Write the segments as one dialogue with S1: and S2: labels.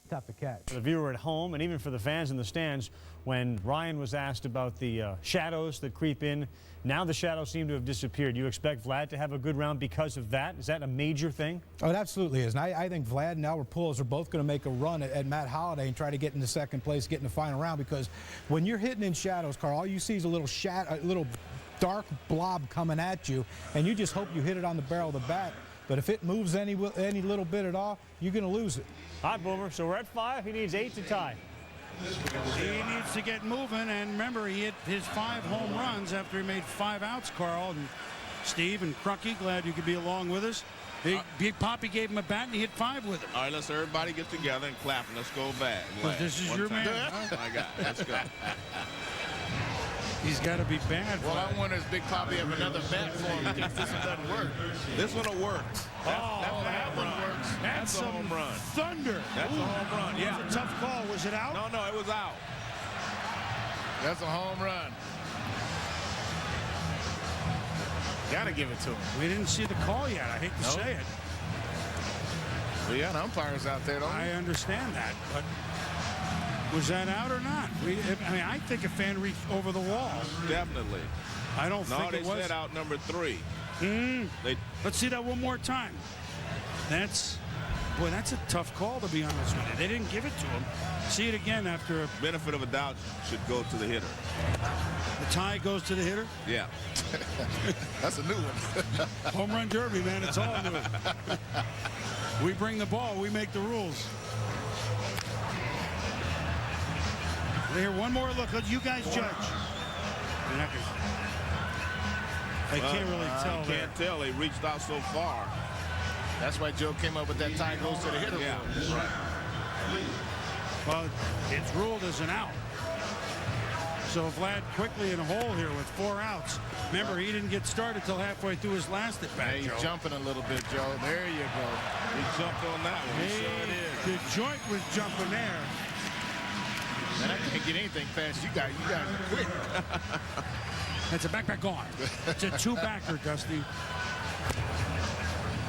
S1: tough to catch.
S2: For the viewer at home and even for the fans in the stands, when Ryan was asked about the shadows that creep in, now the shadows seem to have disappeared. You expect Vlad to have a good round because of that? Is that a major thing?
S1: Oh, it absolutely is. And I think Vlad and Albert Pujols are both going to make a run at Matt Holliday and try to get into second place, get in the final round, because when you're hitting in shadows, Carl, all you see is a little dark blob coming at you, and you just hope you hit it on the barrel of the bat. But if it moves any little bit at all, you're going to lose it.
S2: All right, Boomer. So we're at 5. He needs 8 to tie.
S3: He needs to get moving, and remember, he hit his 5 home runs after he made 5 outs, Carl. And Steve and Crucky, glad you could be along with us. Big Poppy gave him a bat, and he hit 5 with it.
S4: All right, let's everybody get together and clap, and let's go back.
S3: This is your man.
S4: Oh, my God. Let's go.
S3: He's got to be bad.
S5: Well, I wonder if Big Poppy have another bat for him because this one doesn't work.
S4: This one will work.
S5: That one works.
S4: That's a home run.
S3: Thunder.
S4: That's a home run. Yeah.
S3: That's a tough call. Was it out?
S4: No, it was out.
S5: That's a home run. Gotta give it to him.
S3: We didn't see the call yet. I hate to say it.
S5: We got umpires out there, don't we?
S3: I understand that, but was that out or not? I mean, I think a fan reached over the wall.
S4: Definitely.
S3: I don't think it was.
S4: No, they said out number 3.
S3: Let's see that one more time. That's a tough call, to be honest with you. They didn't give it to him. See it again after a
S4: benefit of a doubt should go to the hitter.
S3: The tie goes to the hitter?
S4: Yeah.
S5: That's a new one.
S3: Home run derby, man. It's all new. We bring the ball. We make the rules. Here, one more look. Let you guys judge. I can't really tell.
S4: I can't tell. They reached out so far.
S5: That's why Joe came up with that tie goes to the hitter.
S4: Yeah.
S5: Right.
S3: Well, it's ruled as an out. So Vlad quickly in a hole here with 4 outs. Remember, he didn't get started till halfway through his last at bat.
S5: He's jumping a little bit, Joe. There you go.
S4: He jumped on that one.
S5: He sure did.
S3: The joint was jumping there.
S5: Man, I can't get anything past you guys. You guys are quick.
S3: That's a back gone. It's a 2-backer, Dusty.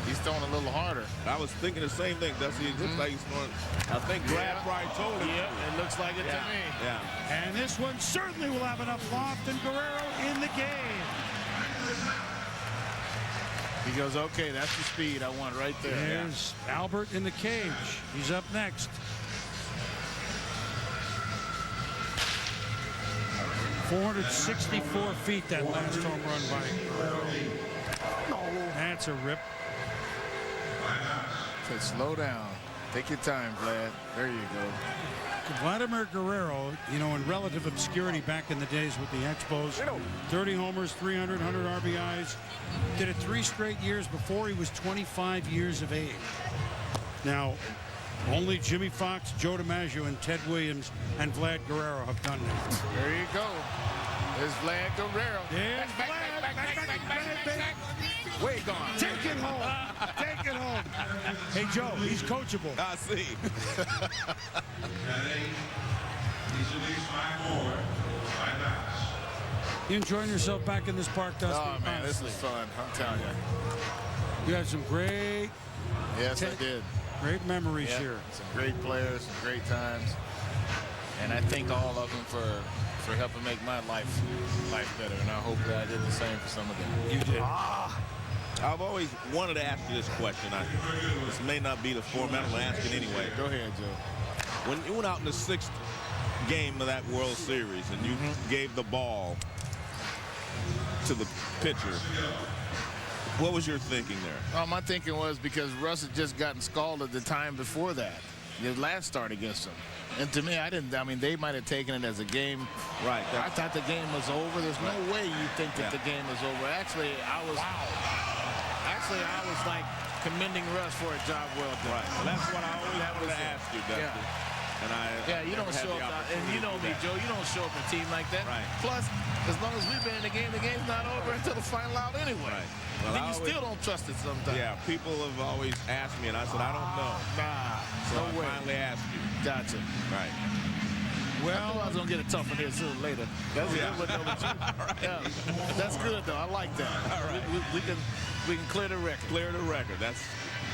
S5: He's throwing a little harder.
S4: I was thinking the same thing, Dusty. It looks like he's throwing. I think Brad probably told him.
S5: Yeah, it looks like it to me.
S4: Yeah.
S3: And this one certainly will have enough loft, and Guerrero in the game.
S5: He goes, okay, that's the speed I want right there.
S3: There's Albert in the cage. He's up next. 464 feet, that last home run by Guerrero. That's a rip.
S5: So slow down. Take your time, Vlad. There you go.
S3: Vladimir Guerrero, you know, in relative obscurity back in the days with the Expos, 30 homers, 300 RBIs. Did it 3 straight years before he was 25 years of age. Now, only Jimmy Fox, Joe DiMaggio, and Ted Williams and Vlad Guerrero have done that.
S5: There you go. There's Vlad Guerrero.
S3: There's Vlad.
S5: Way gone.
S3: Take it home. Take it home. Hey, Joe, he's coachable.
S4: I see.
S3: You enjoying yourself back in this park, Dusty?
S5: Oh, man, this is fun. I'm telling you.
S3: You had some great,
S5: Yes, I did.
S3: great memories here.
S5: Some great players, some great times. And I thank all of them for helping make my life better. And I hope that I did the same for some of them.
S3: You did.
S4: I've always wanted to ask you this question. This may not be the format. I'm going to ask it anyway.
S5: Go ahead, Joe.
S4: When you went out in the 6th game of that World Series and you gave the ball to the pitcher, what was your thinking there?
S5: My thinking was because Russ had just gotten scalded the time before that, his last start against him. And to me, I mean, they might have taken it as a game.
S4: Right.
S5: I thought the game was over. There's no way you think that the game was over. Actually, I was like commending Russ for a job well done.
S4: Right. Well, that's what I always wanted to ask you, Dusty.
S5: And you don't show up, and you know me, Joe, you don't show up a team like that.
S4: Right.
S5: Plus, as long as we've been in the game's not over until the final out anyway.
S4: Right. Well,
S5: then you still don't trust it sometimes.
S4: Yeah, people have always asked me, and I said, I don't know. So I finally asked you.
S5: Gotcha.
S4: Right.
S5: Well, I was going to get a tough one here sooner or later. That's good with right. Yeah. That's good, though. I like that.
S4: All right.
S5: We can clear the record.
S4: Clear the record. That's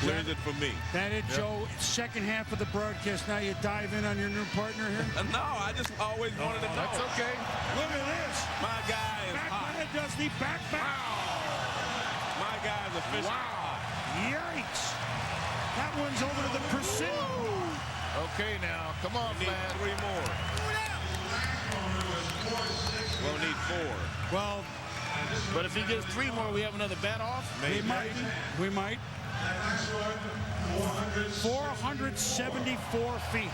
S4: Clears it for me.
S3: That it, Joe? Second half of the broadcast. Now you dive in on your new partner here?
S4: No, I just always wanted to know.
S5: That's okay.
S3: Look at this.
S4: My guy is hot.
S3: Back does the back.
S4: My guy is official.
S3: Wow. Yikes. That one's over to the precision.
S5: Okay, now. Come on,
S4: We need
S5: Vlad.
S4: 3 more. We'll need 4.
S3: Well,
S5: But if he gets 3 more, we have another bat off.
S3: we might. 474 feet.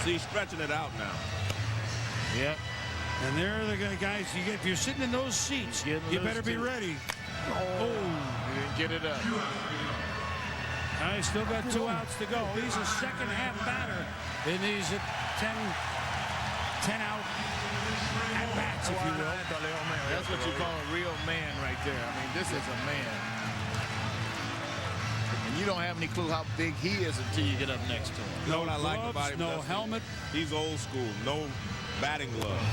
S4: See, he's stretching it out now.
S5: Yeah.
S3: And there are the guys. If you're sitting in those seats, you better be ready.
S5: He didn't get it up.
S3: I still got 2 outs to go. He's a second half batter in these 10 out at bats, if you will.
S5: That's what you call a real man right there. I mean, this is a man. And you don't have any clue how big he is until you get up next to him.
S4: You know what I like about him?
S3: No
S4: Dusty?
S3: helmet.
S4: He's old school. No batting gloves.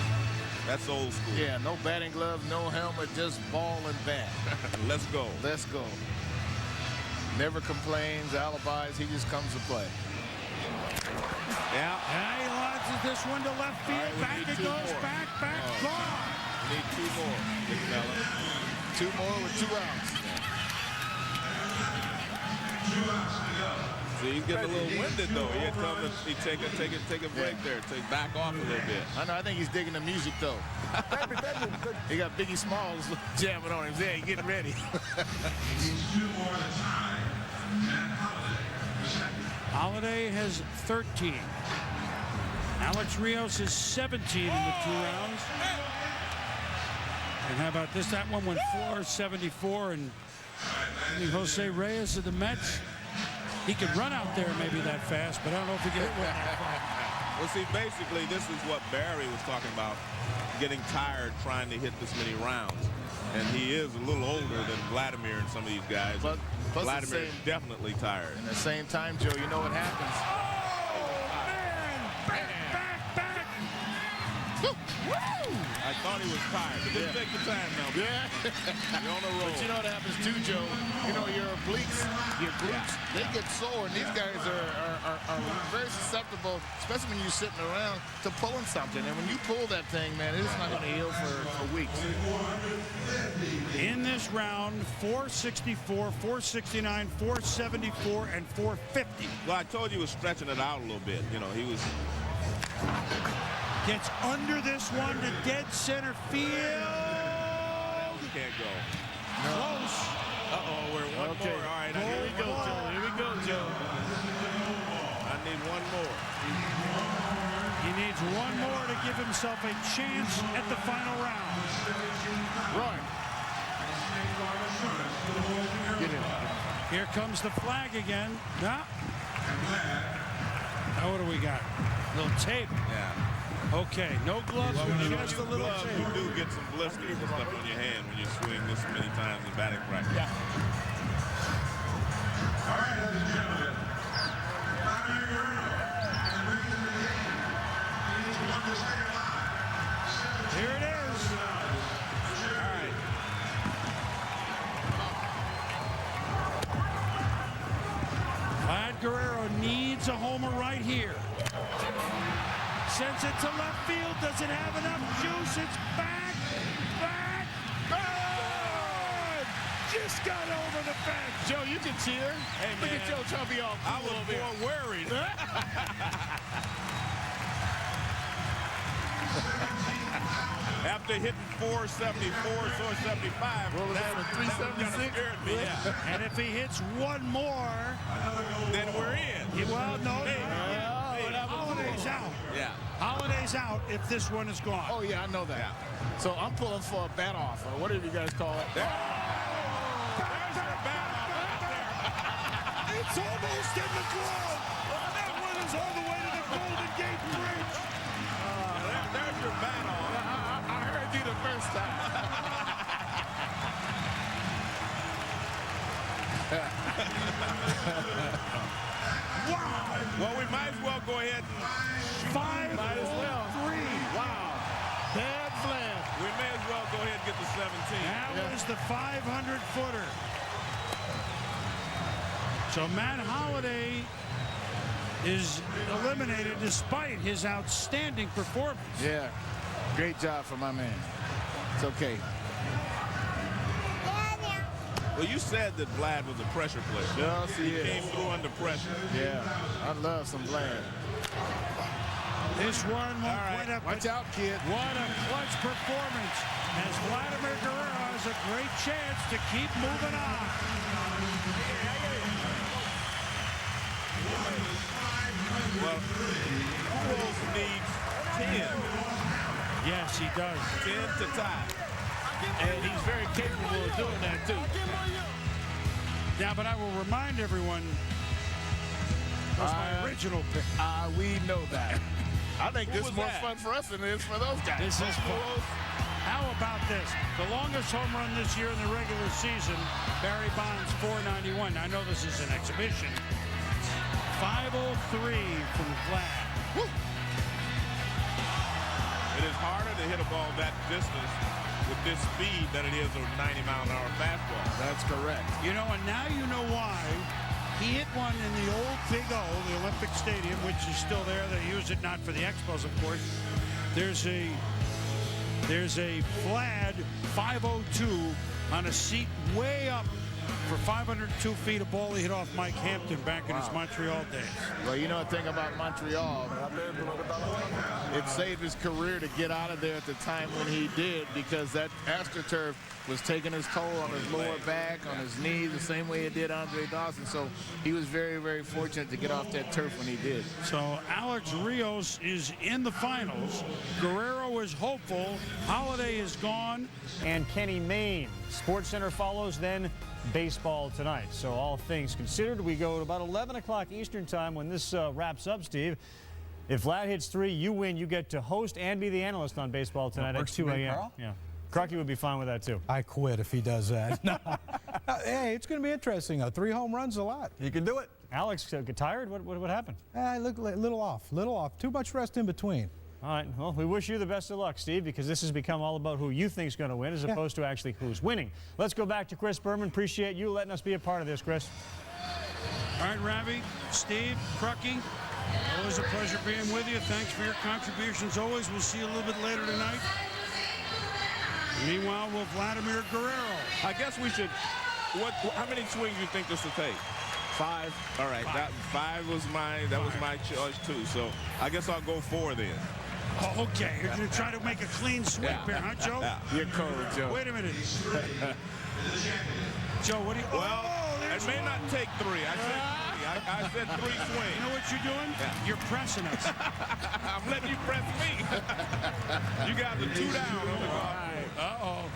S4: That's old school.
S5: Yeah, no batting gloves, no helmet, just ball and bat.
S4: Let's go.
S5: Let's go. Never complains, alibis, he just comes to play.
S4: Yeah.
S3: And he launches this one to left field.
S5: All right, we
S3: Back
S5: need
S3: it
S5: 2
S3: goes.
S5: more.
S3: Back, gone.
S4: We need 2 more, big fella.
S5: 2 more with 2 outs.
S4: See, he's getting a little winded though. He had to take a break there. Back off a little bit.
S5: I know, I think he's digging the music though. He got Biggie Smalls jamming on him. Yeah, he getting ready.
S3: Holiday has 13. Alex Rios is 17 in the 2 rounds. And how about this? That one went 474. And I think Jose Reyes of the Mets, he could run out there maybe that fast, but I don't know if he can hit one that far.
S4: Well, see, basically, this is what Barry was talking about, getting tired trying to hit this many rounds. And he is a little older than Vladimir and some of these guys.
S5: Plus
S4: Vladimir is definitely tired.
S5: At the same time, Joe, you know what happens.
S4: I thought he was tired, but just take your time now.
S5: Yeah.
S4: You're on a roll.
S5: But you know what happens too, Joe? You know, your obliques, they get sore, and these guys are very susceptible, especially when you're sitting around, to pulling something. And when you pull that thing, man, it's not going to heal for weeks.
S3: In this round, 464, 469, 474, and 450.
S4: Well, I told you he was stretching it out a little bit. You know, he was...
S3: Gets under this one to dead center field.
S4: Can't go.
S3: Close.
S4: Uh-oh, we're one more. All right, here we go, Joe. Here we go, Joe. I need one more.
S3: He needs one more to give himself a chance at the final round.
S5: Run. Get in.
S3: Here comes the flag again. Now what do we got? A little tape.
S4: Yeah.
S3: Okay, no gloves, just a little
S4: gloves,
S3: tape.
S4: you do get some blisters and stuff on your hand when you swing this many times in batting practice.
S3: Yeah.
S6: All right, ladies and gentlemen.
S3: Here it is.
S4: All right.
S3: Vlad Guerrero needs a homer right here. Sends it to left field. Does it have enough juice? It's back. Good! Just got over the fence.
S5: Joe, you can cheer.
S4: Hey,
S5: Look
S4: man.
S5: at Joe trying to be all
S4: I
S5: cool
S4: was
S5: over here.
S4: more worried. After hitting 474, 475,
S5: What was that, a 376?
S4: scared me. Yeah.
S3: And if he hits one more,
S4: Then we're in.
S3: well, no, Holiday's out.
S4: Yeah.
S3: Holiday's out if this one is gone.
S5: Oh, yeah, I know that.
S4: Yeah.
S5: So I'm pulling for a bat off, or whatever you guys call it.
S4: There's your bat off right there.
S3: It's almost in the glove. That one is all the way to the Golden Gate Bridge.
S4: There's your bat off.
S5: I heard you the first time.
S3: Wow.
S4: Well, we might as well go ahead and
S3: 5-3.
S5: Wow. Bad Vlad.
S4: we may as well go ahead and get the 17.
S3: That was the 500-footer. So Matt Holliday is eliminated despite his outstanding performance.
S5: Yeah, great job for my man. It's okay.
S4: Well, you said that Vlad was a pressure player.
S5: Yes, he is.
S4: Came through under pressure.
S5: Yeah, I love some Vlad.
S3: This one won't quite up.
S5: Watch out, kid.
S3: What a clutch performance as Vladimir Guerrero has a great chance to keep moving on.
S4: Well, Pujols needs 10.
S3: Yes, he does.
S4: 10 to tie.
S5: And he's very capable of doing that, too.
S3: Yeah, but I will remind everyone, that's my original pick.
S5: We know that. I think this is
S4: was
S5: more
S4: that?
S5: fun for us than it is for those guys.
S3: This is fun. How about this? The longest home run this year in the regular season, Barry Bonds, 491. I know this is an exhibition. 503 from Vlad.
S5: Woo.
S4: It is harder to hit a ball that distance with this speed than it is a 90-mile-an-hour fastball.
S5: That's correct.
S3: You know, and now you know why. He hit one in the old Big O, the Olympic Stadium, which is still there. They use it not for the Expos, of course. There's a Vlad 502 on a seat way up for 502 feet, a ball he hit off Mike Hampton back in his Montreal days.
S5: Well, you know the thing about Montreal, it saved his career to get out of there at the time when he did, because that AstroTurf was taking his toll on his lower back, on his knees, the same way it did Andre Dawson. So he was very, very fortunate to get off that turf when he did.
S3: So Alex Rios is in the finals. Guerrero is hopeful. Holiday is gone.
S2: And Kenny Mayne. SportsCenter follows, then baseball tonight. So all things considered, we go to about 11 o'clock Eastern time when this wraps up, Steve. If Vlad hits 3, you win. You get to host and be the analyst on baseball tonight at 2 a.m. Yeah. Crocky would be fine with that, too.
S1: I quit if he does that. No. Hey, it's going to be interesting. 3 home runs a lot.
S6: You can do it.
S2: Alex, get tired? What happened?
S1: I look a little off. Too much rest in between.
S2: All right. Well, we wish you the best of luck, Steve, because this has become all about who you think is going to win as opposed to actually who's winning. Let's go back to Chris Berman. Appreciate you letting us be a part of this, Chris.
S3: All right, Ravi, Steve, Crucky, always a pleasure being with you. Thanks for your contributions always. We'll see you a little bit later tonight. Meanwhile, with Vladimir Guerrero.
S4: I guess we should. How many swings do you think this will take? 5. All right, 5 was my choice too. So I guess I'll go 4 then.
S3: Oh, okay, you're going to try to make a clean sweep here, huh, Joe?
S5: You're cold, Joe.
S3: Wait a minute. Joe, what do you...
S4: Well, it may not take 3. I said 3 swings.
S3: You know what you're doing?
S4: Yeah.
S3: You're pressing us.
S4: I'm letting you press me. You got the 2 down on the golf.
S3: Uh-oh.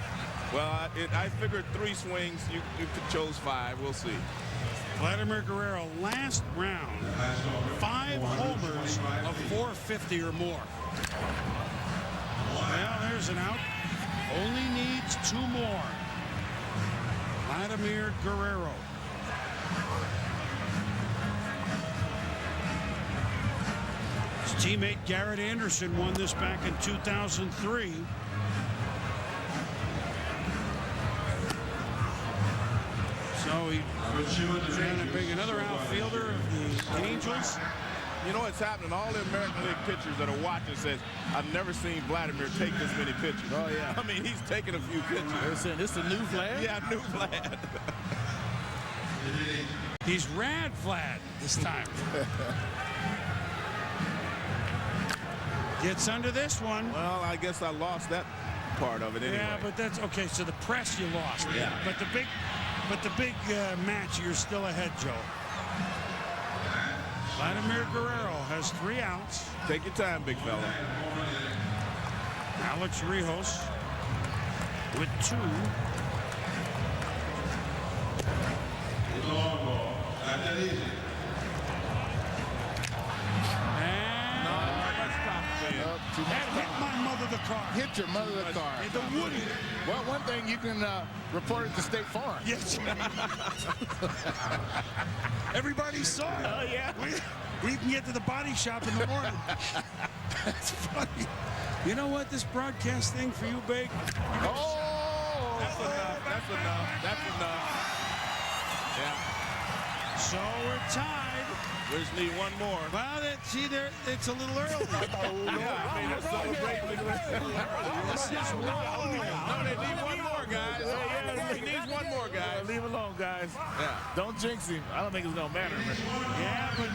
S4: Well, I figured 3 swings. You chose 5. We'll see.
S3: Vladimir Guerrero, last round, 5 homers of 450 or more. Well, there's an out. Only needs 2 more. Vladimir Guerrero. His teammate Garrett Anderson won this back in 2003. So he's trying to bring another outfielder of the Angels.
S4: You know what's happening? All the American League pitchers that are watching says, I've never seen Vladimir take this many pitches.
S5: Oh, yeah.
S4: I mean, he's taken a few pitches.
S5: They're saying this is a new Vlad?
S4: Yeah, new Vlad.
S3: He's Rad Vlad this time. Gets under this one.
S4: Well, I guess I lost that part of it anyway.
S3: Yeah, but that's okay. So the press you lost.
S4: Yeah.
S3: But the big match, you're still ahead, Joe. Vladimir Guerrero has 3 outs.
S4: Take your time, big fella.
S3: Alex Rios with 2. Hit my mother the car.
S5: Hit your mother the car.
S3: The Woody.
S5: Well, one thing you can report it to State Farm.
S3: Yes. Everybody saw it.
S4: Oh, yeah.
S3: We can get to the body shop in the morning. That's funny. You know what? This broadcast thing for you, Big.
S5: Oh!
S4: That's enough. That's enough. That's enough. Yeah.
S3: So we're tied.
S4: We just need one more.
S3: Well, see there, it's a little early.
S4: Yeah, I mean, let's celebrate.
S3: This is
S4: No, they need one more, guys. He needs one more, guys.
S5: Leave it alone, guys.
S4: Yeah.
S5: Don't jinx him. I don't think it's gonna matter.
S3: Yeah, but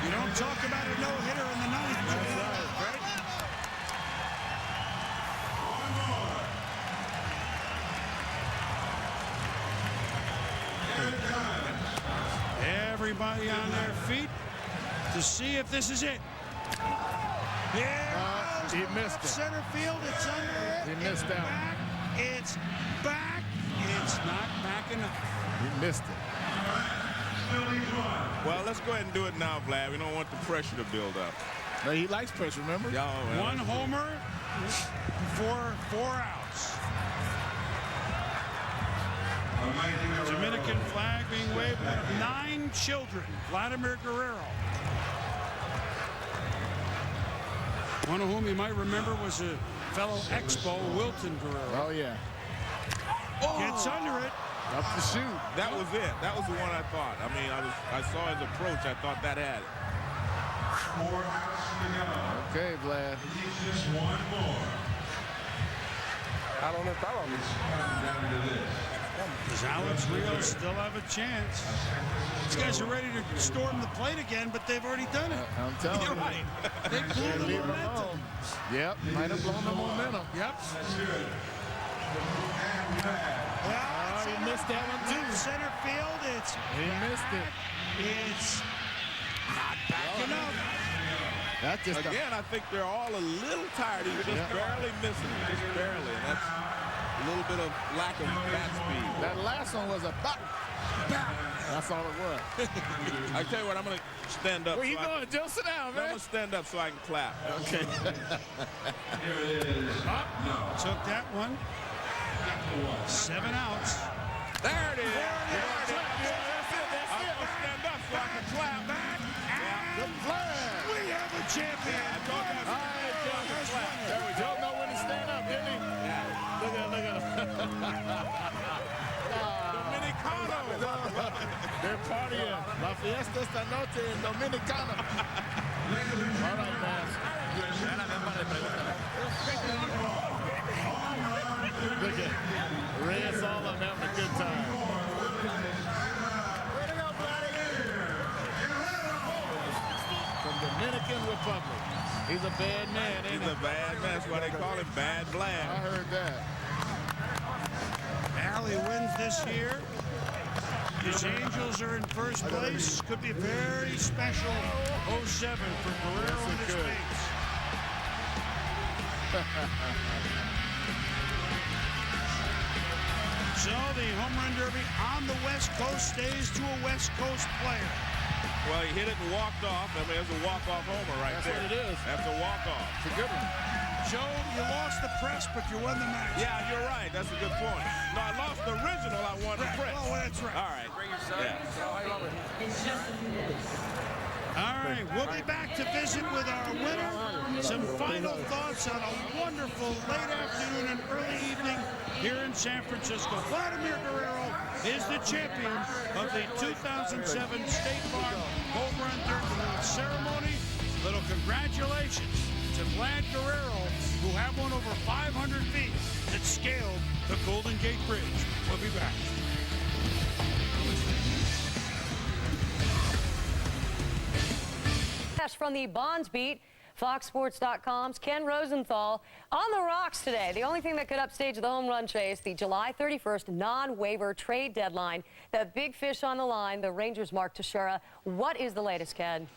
S3: you don't talk about a no-hitter in the ninth.
S5: That's right.
S3: Everybody on their feet to see if this is it. Yeah,
S5: He missed it.
S3: center field. It's under it.
S5: He missed that one.
S3: Back. It's back. It's not back enough.
S5: He missed it.
S4: Well, let's go ahead and do it now, Vlad. We don't want the pressure to build up.
S5: But he likes pressure, remember?
S3: One homer for 4 outs. Dominican flag being waved. 9 children. Vladimir Guerrero. One of whom you might remember was a fellow Expo, Wilton Guerrero.
S5: Oh, yeah.
S3: Gets under it.
S5: Up the shoot.
S4: That was it. That was the one I thought. I mean, I saw his approach. I thought that had it.
S5: Okay, Vlad.
S3: Does Alex Rios still have a chance? These guys are ready to storm the plate again, but they've already done it.
S5: I'm telling you.
S4: Right.
S3: They blew the
S5: Leave it
S3: momentum.
S5: alone. Yep, might have blown the momentum.
S3: Yep.
S5: Oh, he missed that one, too.
S3: Center field, it's
S5: He missed it.
S3: It's not back enough.
S5: That's just
S4: Again, I think they're all a little tired. He's just barely missing. Just barely. And that's a little bit of lack of bat speed.
S5: that last one was a bop. That's all it was.
S4: I tell you what, I'm going to stand up.
S5: Where you
S4: so
S5: going, Joe? Sit down,
S4: I'm
S5: man.
S4: going to stand up so I can clap.
S5: Okay.
S3: Took that one. 7 outs.
S4: There it is.
S5: That's it.
S4: I'm going to stand up so I can clap.
S5: The flag.
S3: We have a champion.
S4: I told you.
S5: All right, Joe. There we go. Joe know when to stand up, didn't he? Look at him.
S4: Dominicano.
S5: They're partying. La fiesta esta noche en Dominicana. All right, man. Look at Reyes all of them having a good time. From Dominican Republic. He's a bad man, ain't
S4: He's
S5: he?
S4: a bad man. That's why they call him Bad
S5: I
S4: Vlad.
S5: heard that.
S3: Alley wins this year. His Angels are in first place. Could be a very special 07 for Guerrero and his
S5: could.
S3: mates. So the home run derby on the West Coast stays to a West Coast player.
S4: Well, he hit it and walked off. I mean, it's a walk-off homer right
S5: That's
S4: there.
S5: what it is.
S4: That's a walk-off.
S5: It's a good one.
S3: Joe, you lost the press, but you won the match.
S4: Yeah, you're right. That's a good point. No, I lost the original. I won the press.
S3: Oh, that's right.
S4: All right. Yeah.
S3: All right, we'll be back to visit with our winner. Some final thoughts on a wonderful late afternoon and early evening here in San Francisco. Vladimir Guerrero is the champion of the 2007 State Farm Home Run Derby ceremony. Little congratulations to Vlad Guerrero, who had one over 500 feet that scaled the Golden Gate Bridge. We'll be back.
S6: From the Bonds Beat, FoxSports.com's Ken Rosenthal on the rocks today. The only thing that could upstage the home run chase, the July 31st non-waiver trade deadline. The big fish on the line, the Rangers' Mark Teixeira. What is the latest, Ken?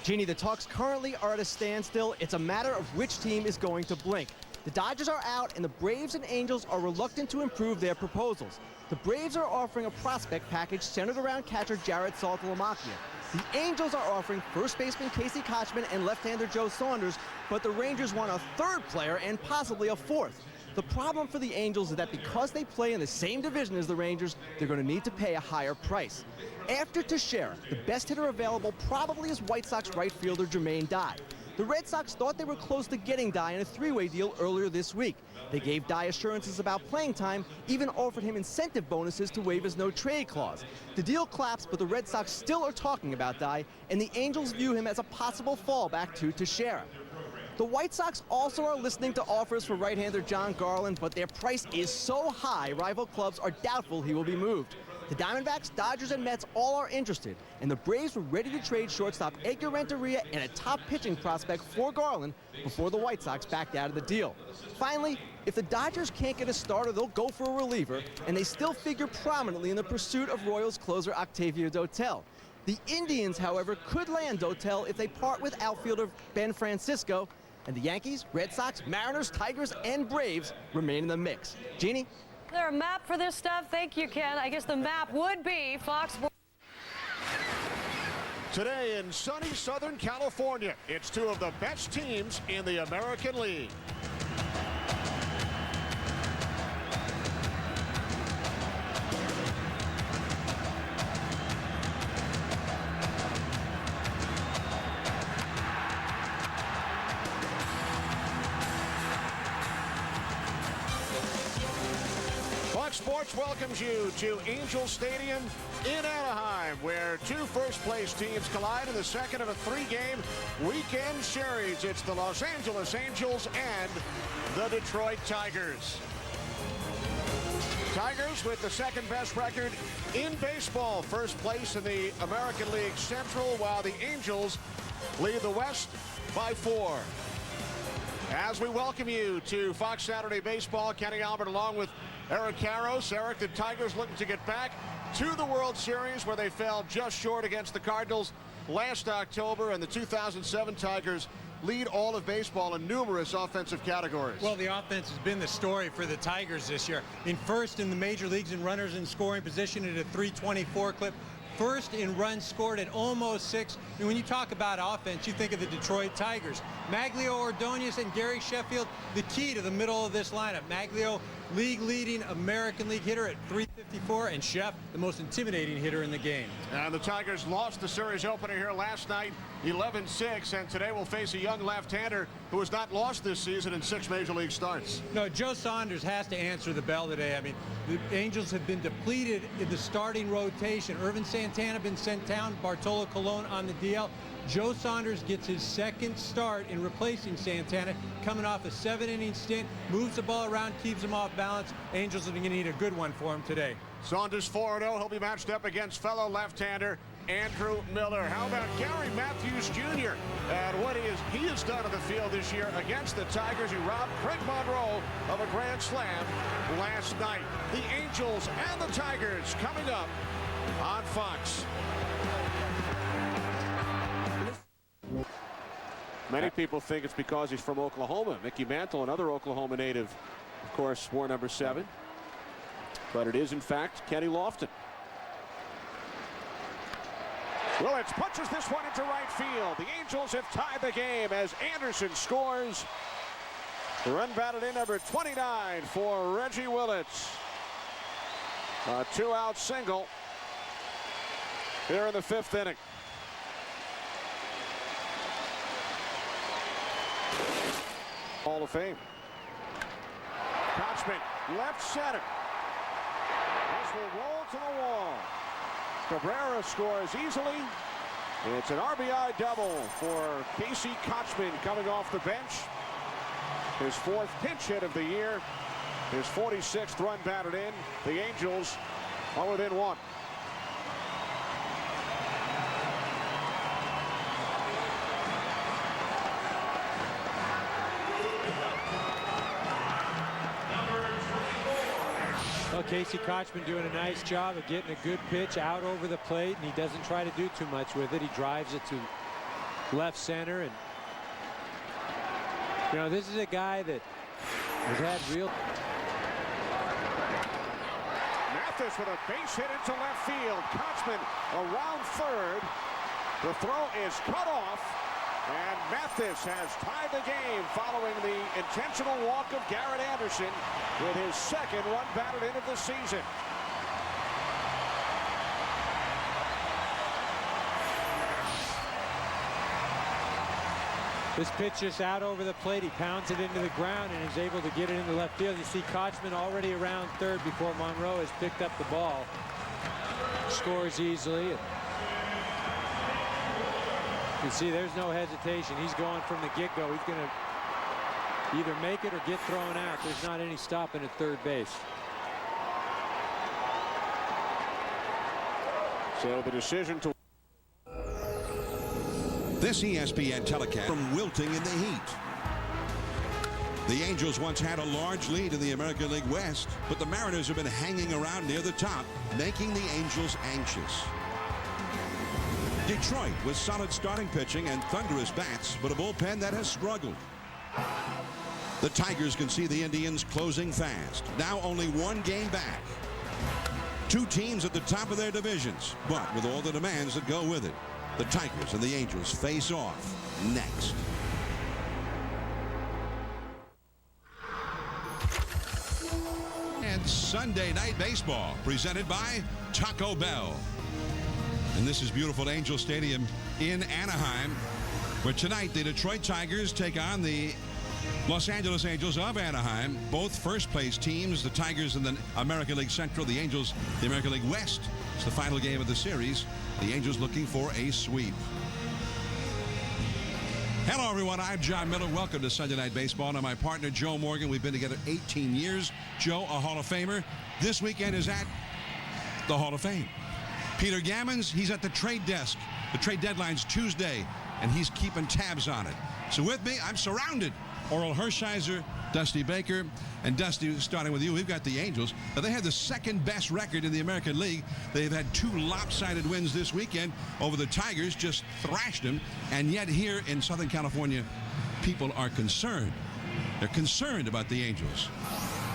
S7: Jeannie, the talks currently are at a standstill. It's a matter of which team is going to blink. The Dodgers are out, and the Braves and Angels are reluctant to improve their proposals. The Braves are offering a prospect package centered around catcher Jared Saltalamacchia. The Angels are offering first baseman Casey Kochman and left-hander Joe Saunders, but the Rangers want a third player and possibly a fourth. The problem for the Angels is that because they play in the same division as the Rangers, they're going to need to pay a higher price. After Teixeira, the best hitter available probably is White Sox right fielder Jermaine Dye. The Red Sox thought they were close to getting Dye in a three-way deal earlier this week. They gave Dye assurances about playing time, even offered him incentive bonuses to waive his no-trade clause. The deal collapsed, but the Red Sox still are talking about Dye, and the Angels view him as a possible fallback to Teixeira. The White Sox also are listening to offers for right-hander John Garland, but their price is so high, rival clubs are doubtful he will be moved. The Diamondbacks, Dodgers, and Mets all are interested, and the Braves were ready to trade shortstop Edgar Renteria and a top pitching prospect for Garland before the White Sox backed out of the deal. Finally, if the Dodgers can't get a starter, they'll go for a reliever, and they still figure prominently in the pursuit of Royals closer Octavio Dotel. The Indians, however, could land Dotel if they part with outfielder Ben Francisco, and the Yankees, Red Sox, Mariners, Tigers, and Braves remain in the mix. Jeannie?
S6: Is there a map for this stuff? Thank you, Ken. I guess the map would be Fox Sports.
S8: Today in sunny Southern California, it's two of the best teams in the American League. Fox Sports welcomes you to Angel Stadium in Anaheim, where two first-place teams collide in the second of a three-game weekend series. It's the Los Angeles Angels and the Detroit Tigers. Tigers with the second-best record in baseball, first place in the American League Central, while the Angels lead the West by 4. As we welcome you to Fox Saturday Baseball, Kenny Albert along with Eric Karros. Eric, the Tigers looking to get back to the World Series, where they fell just short against the Cardinals last October, and the 2007 Tigers lead all of baseball in numerous offensive categories.
S9: Well, the offense has been the story for the Tigers this year. In first in the major leagues in runners in scoring position at a .324 clip. First in runs scored at almost 6. And when you talk about offense, you think of the Detroit Tigers. Maglio, Ordonez, and Gary Sheffield, the key to the middle of this lineup. Maglio, league-leading American League hitter at .354, and Sheff, the most intimidating hitter in the game.
S8: And the Tigers lost the series opener here last night, 11-6, and today will face a young left-hander who has not lost this season in 6 major league starts.
S9: No, Joe Saunders has to answer the bell today. I mean, the Angels have been depleted in the starting rotation. Irvin Santana been sent down, Bartolo Colon on the DL. Joe Saunders gets his second start in replacing Santana, coming off a 7-inning stint, moves the ball around, keeps him off balance. Angels are going to need a good one for him today.
S8: Saunders 4-0. He'll be matched up against fellow left-hander Andrew Miller. How about Gary Matthews Jr. and what he has done on the field this year against the Tigers? He robbed Craig Monroe of a grand slam last night. The Angels and the Tigers coming up on Fox. Many people think it's because he's from Oklahoma. Mickey Mantle, another Oklahoma native, of course, wore number 7. But it is, in fact, Kenny Lofton. Willits punches this one into right field. The Angels have tied the game as Anderson scores. The run batted in, number 29 for Reggie Willits. A 2-out single here in the 5th inning. Hall of Fame. Kochman, left center. This will roll to the wall. Cabrera scores easily. It's an RBI double for Casey Kochman coming off the bench. His 4th pinch hit of the year. His 46th run batted in. The Angels are within 1.
S10: Well, Casey Kochman doing a nice job of getting a good pitch out over the plate, and he doesn't try to do too much with it. He drives it to left center, and you know, this is a guy that has had real.
S8: Mathis with a base hit into left field. Kochman around third. The throw is cut off. And Mathis has tied the game following the intentional walk of Garrett Anderson with his 2nd run batted in of the season.
S10: This pitch just out over the plate. He pounds it into the ground and is able to get it into left field. You see Kochman already around third before Monroe has picked up the ball. Scores easily. You can see there's no hesitation. He's going from the get-go. He's going to either make it or get thrown out. There's not any stopping at third base.
S8: So the decision to...
S11: This ESPN telecast from wilting in the heat. The Angels once had a large lead in the American League West, but the Mariners have been hanging around near the top, making the Angels anxious. Detroit with solid starting pitching and thunderous bats, but a bullpen that has struggled. The Tigers can see the Indians closing fast. Now only one game back. Two teams at the top of their divisions, but with all the demands that go with it. The Tigers and the Angels face off next. And Sunday Night Baseball presented by Taco Bell. And this is beautiful Angel Stadium in Anaheim, where tonight the Detroit Tigers take on the Los Angeles Angels of Anaheim. Both first-place teams, the Tigers in the American League Central, the Angels the American League West. It's the final game of the series. The Angels looking for a sweep. Hello, everyone. I'm John Miller. Welcome to Sunday Night Baseball. Now, my partner, Joe Morgan. We've been together 18 years. Joe, a Hall of Famer. This weekend is at the Hall of Fame. Peter Gammons, he's at the trade desk. The trade deadline's Tuesday, and he's keeping tabs on it. So with me, I'm surrounded. Oral Hershiser, Dusty Baker, and Dusty, starting with you, we've got the Angels. Now, they had the second best record in the American League. They've had two lopsided wins this weekend over the Tigers, just thrashed them. And yet here in Southern California, people are concerned. They're concerned about the Angels.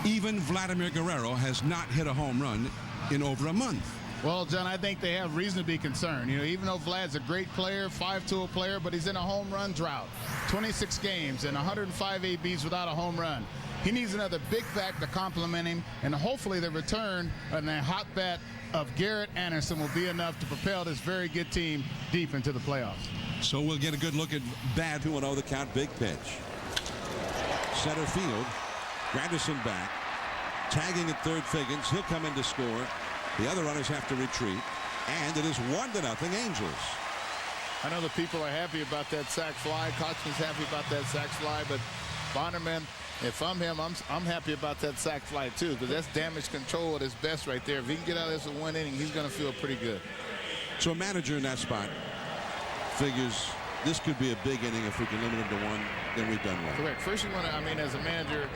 S11: Even Vladimir Guerrero has not hit a home run in over a month.
S5: Well, John, I think they have reason to be concerned. You know, even though Vlad's a great player, 5-tool player, but he's in a home run drought. 26 games and 105 ABs without a home run. He needs another big bat to complement him, and hopefully the return and the hot bat of Garrett Anderson will be enough to propel this very good team deep into the playoffs.
S11: So we'll get a good look at Bad 2-0 the count, big pitch. Center field, Granderson back, tagging at third Figgins. He'll come in to score. The other runners have to retreat, and it is 1-0 Angels.
S5: I know the people are happy about that sac fly. Kochman's happy about that sac fly, but Bonderman, if I'm him, I'm happy about that sac fly too, because that's damage control at his best right there. If he can get out of this with one inning, he's going to feel pretty good.
S11: So a manager in that spot figures this could be a big inning. If we can limit him to one, then we've done well.
S5: Correct. First, you want to, I mean, as a manager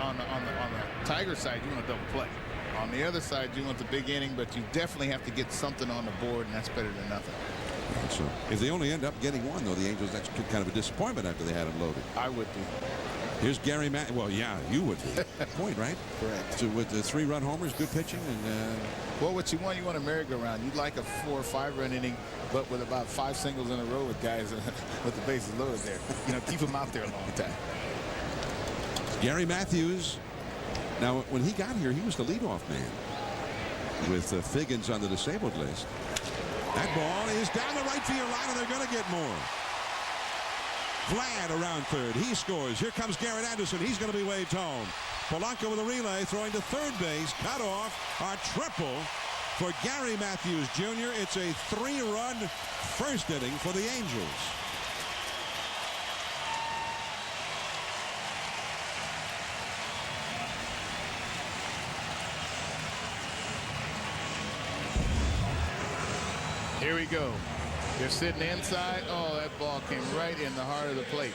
S5: on the Tiger side, you want to double play. On the other side, you want the big inning, but you definitely have to get something on the board, and that's better than nothing.
S11: So if they only end up getting one, though, the Angels, that's kind of a disappointment after they had him loaded.
S5: I would be.
S11: Here's Gary Matt. Well, yeah, you would be. Point, right?
S5: Correct.
S11: So with the 3-run homers, good pitching, and
S5: well, what you want a merry-go-round. You'd like a 4 or 5-run inning, but with about 5 singles in a row with guys with the bases loaded there. You know, keep them out there a long time.
S11: Gary Matthews. Now, when he got here, he was the leadoff man with Figgins on the disabled list. That ball is down the right field line, and they're going to get more. Vlad around third. He scores. Here comes Garrett Anderson. He's going to be waved home. Polanco with a relay, throwing to third base. Cut off. A triple for Gary Matthews Jr. It's a 3-run first inning for the Angels.
S5: Here we go. They're sitting inside. Oh, that ball came right in the heart of the plate.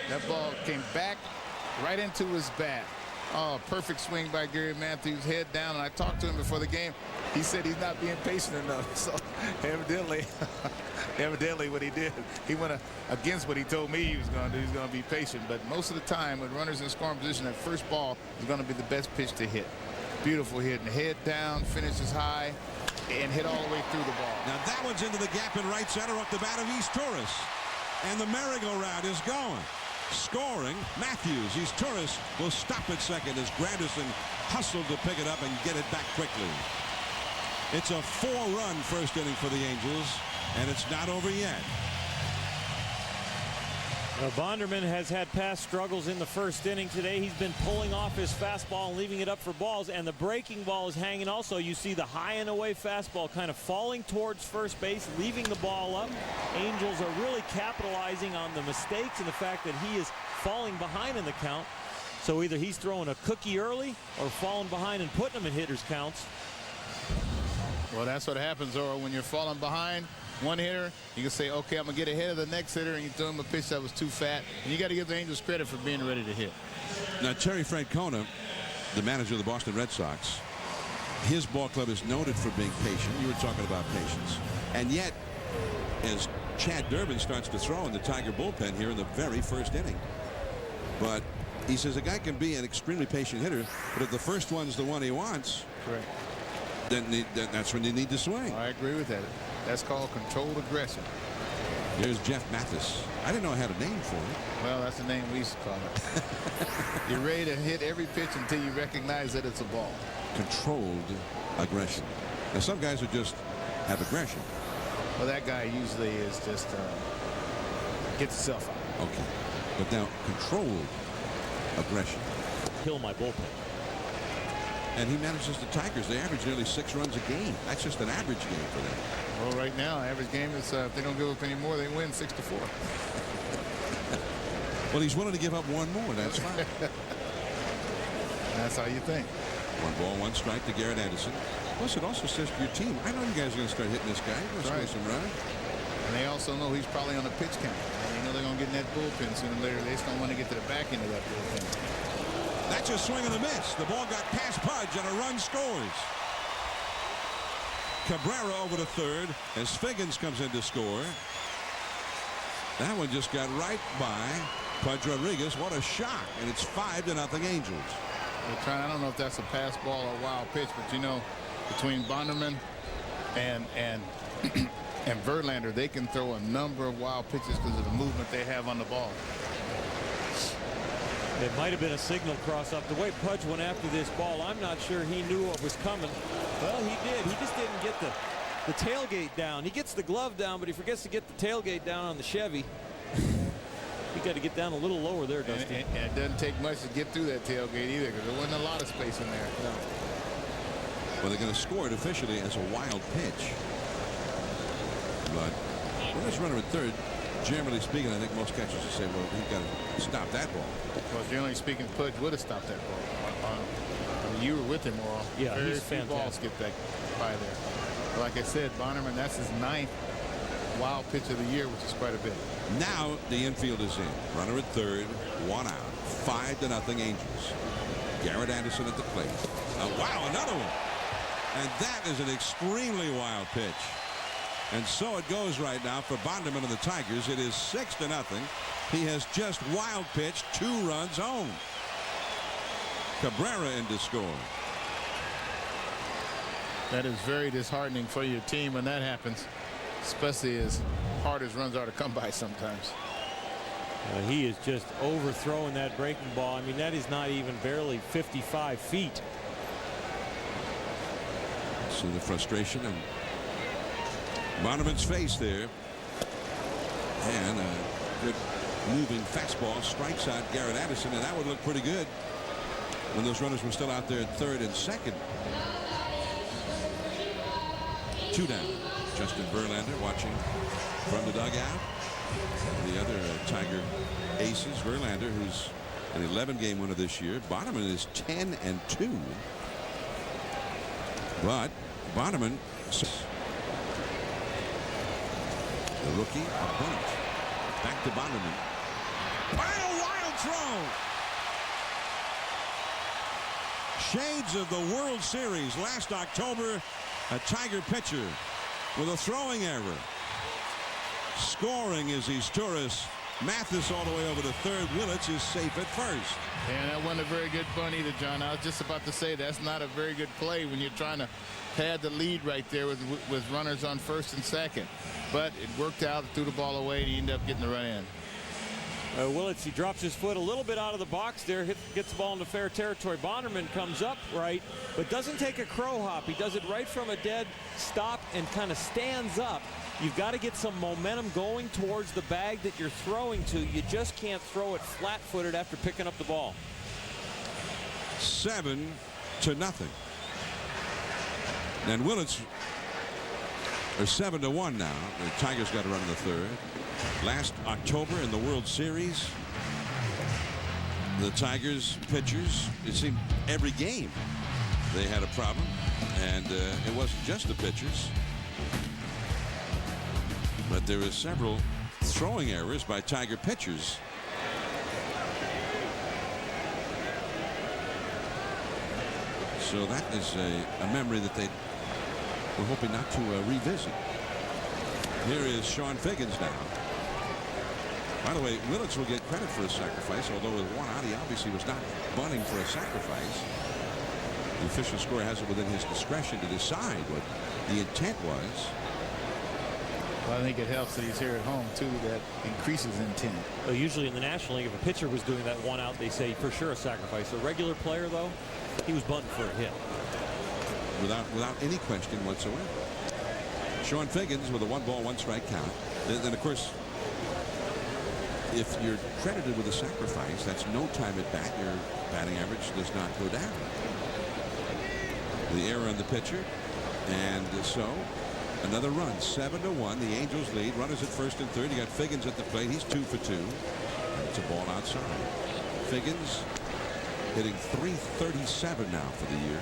S5: That ball came back right into his bat. Oh, perfect swing by Gary Matthews, head down. And I talked to him before the game. He said he's not being patient enough. So evidently what he did, he went against what he told me he was going to do. He's going to be patient. But most of the time, with runners in scoring position, that first ball is going to be the best pitch to hit. Beautiful hit. And head down, finishes high, and hit all the way through the ball.
S11: Now that one's into the gap in right center off the bat of East Torres. And the merry-go-round is going. Scoring, Matthews. East Torres will stop at second as Granderson hustled to pick it up and get it back quickly. It's a 4-run first inning for the Angels, and it's not over yet.
S12: Bonderman has had past struggles in the first inning today. He's been pulling off his fastball and leaving it up for balls, and the breaking ball is hanging also. You see the high and away fastball kind of falling towards first base, leaving the ball up. Angels are really capitalizing on the mistakes and the fact that he is falling behind in the count. So either he's throwing a cookie early or falling behind and putting them in hitters' counts.
S5: Well, that's what happens, or when you're falling behind one hitter, you can say, okay, I'm going to get ahead of the next hitter, and you throw him a pitch that was too fat. And you got to give the Angels credit for being ready to hit.
S11: Now, Terry Francona, the manager of the Boston Red Sox, his ball club is noted for being patient. You were talking about patience. And yet, as Chad Durbin starts to throw in the Tiger bullpen here in the very first inning. But he says a guy can be an extremely patient hitter, but if the first one's the one he wants,
S5: correct,
S11: then that's when you need to swing.
S5: I agree with that. That's called controlled aggression.
S11: Here's Jeff Mathis. I didn't know I had a name for it.
S5: Well, that's the name we used to call it. You're ready to hit every pitch until you recognize that it's a ball.
S11: Controlled aggression. Now, some guys would just have aggression.
S5: Well, that guy usually is just gets himself out.
S11: Okay. But now, controlled aggression.
S12: Kill my bullpen.
S11: And he manages the Tigers. They average nearly 6 runs a game. That's just an average game for them.
S5: Well, right now, average game is if they don't give up any more, they win 6-4.
S11: Well, he's willing to give up one more. That's fine.
S5: That's how you think.
S11: 1 strike to Garrett Anderson. Plus, it also says to your team, I know you guys are going to start hitting this guy. You're going to score some runs.
S5: And they also know he's probably on the pitch count. They know they're going to get in that bullpen sooner or later. They just don't want to get to the back end of that bullpen.
S11: That's a swing and a miss. The ball got past Pudge and a run scores. Cabrera over to third as Figgins comes in to score. That one just got right by Pudge Rodriguez. What a shock. And it's 5-0 Angels.
S5: I don't know if that's a pass ball or a wild pitch, but you know, between Bonderman and Verlander, they can throw a number of wild pitches because of the movement they have on the ball.
S12: It might have been a signal cross up. The way Pudge went after this ball, I'm not sure he knew what was coming. Well, he did. He just didn't get the tailgate down. He gets the glove down, but he forgets to get the tailgate down on the Chevy. You got to get down a little lower there, Dusty.
S5: And it doesn't take much to get through that tailgate either, because there wasn't a lot of space in there.
S12: No.
S11: Well, they're going to score it officially as a wild pitch. But when there's runner at third, generally speaking, I think most catchers will say, well, he's got to stop that ball.
S5: Well, generally speaking, Pudge would have stopped that ball. I mean, you were with him all.
S12: Yeah,
S5: very
S12: he's
S5: few
S12: fantastic.
S5: balls get back by there. But like I said, Bonderman, that's his 9th wild pitch of the year, which is quite a bit.
S11: Now the infield is in. Runner at third, 1 out. 5-0 Angels. Garrett Anderson at the plate. Wow, another one. And that is an extremely wild pitch. And so it goes right now for Bonderman and the Tigers. It is 6-0. He has just wild pitched 2 runs home. Cabrera in to score.
S5: That is very disheartening for your team when that happens, especially as hard as runs are to come by sometimes.
S12: He is just overthrowing that breaking ball. I mean, that is not even barely 55 feet.
S11: See the frustration in Bonderman's face there. And a good moving fastball strikes out Garrett Anderson, and that would look pretty good when those runners were still out there at third and second. 2 down. Justin Verlander watching from the dugout. The other Tiger aces, Verlander, who's an 11-game winner this year. Bonderman is 10-2. But Bonderman, the rookie, a bunt. Back to Bonderman. Final wild throw. Shades of the World Series last October. A Tiger pitcher with a throwing error. Scoring is Izturis. Mathis all the way over to third. Willits is safe at first.
S5: And that wasn't a very good bunt either, John. I was just about to say that's not a very good play when you're trying to pad the lead right there with runners on first and second. But it worked out, threw the ball away, and he ended up getting the run in.
S12: Willits, he drops his foot a little bit out of the box there, gets the ball into fair territory. Bonderman comes up right, but doesn't take a crow hop. He does it right from a dead stop and kind of stands up. You've got to get some momentum going towards the bag that you're throwing to. You just can't throw it flat-footed after picking up the ball.
S11: 7-0. And Willits are 7-1 now. The Tigers got to run in the third. Last October in the World Series, the Tigers pitchers, it seemed every game they had a problem, and it wasn't just the pitchers, but there were several throwing errors by Tiger pitchers. So that is a memory that they were hoping not to revisit. Here is Sean Figgins now. By the way, Willits will get credit for a sacrifice, although with one out, he obviously was not bunting for a sacrifice. The official scorer has it within his discretion to decide what the intent was.
S5: Well, I think it helps that he's here at home, too. That increases intent.
S12: Well, usually in the National League, if a pitcher was doing that one out, they say for sure a sacrifice. A regular player, though, he was bunting for a hit.
S11: Without any question whatsoever. Sean Figgins with a 1-ball, 1-strike count. Then, of course, if you're credited with a sacrifice, that's no time at bat. Your batting average does not go down. The error on the pitcher, and so another run. 7-1. The Angels lead. Runners at first and third. You got Figgins at the plate. He's 2 for 2. It's a ball outside. Figgins hitting .337 now for the year.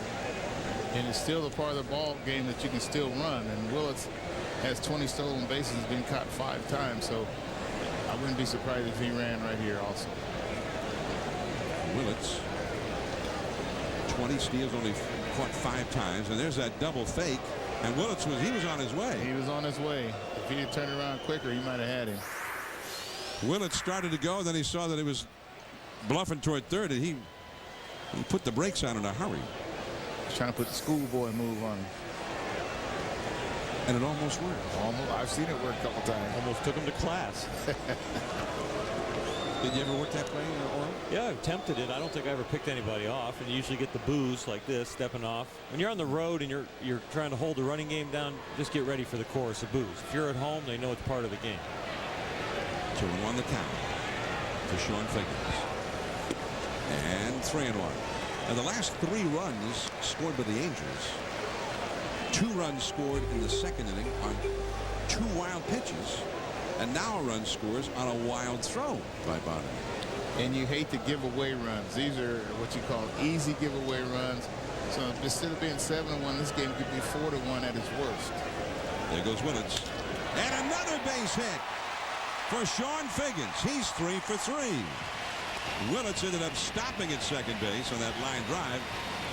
S5: And it's still a part of the ball game that you can still run. And Willits has 20 stolen bases, been caught 5 times. So I wouldn't be surprised if he ran right here also.
S11: Willits, 20 steals, only caught 5 times. And there's that double fake. And Willits was on his way.
S5: He was on his way. If he had turned around quicker, he might have had him.
S11: Willits started to go, then he saw that he was bluffing toward third, and he put the brakes on in a hurry.
S5: He's trying to put the schoolboy move on him.
S11: And it almost worked.
S5: Almost. I've seen it work a couple times.
S12: Almost took him to class.
S11: Did you ever work that play, Oral?
S12: Yeah, I've attempted it. I don't think I ever picked anybody off. And you usually get the boos like this, stepping off. When you're on the road and you're trying to hold the running game down, just get ready for the chorus of boos. If you're at home, they know it's part of the game.
S11: 2-1 the count to Sean Figgins. And 3-1. And the last 3 runs scored by the Angels. 2 runs scored in the second inning on 2 wild pitches. And now a run scores on a wild throw by Bonderman.
S5: And you hate to give away runs. These are what you call easy giveaway runs. So instead of being 7-1, this game could be 4-1 at its worst.
S11: There goes Willits. And another base hit for Sean Figgins. He's 3 for 3. Willits ended up stopping at second base on that line drive.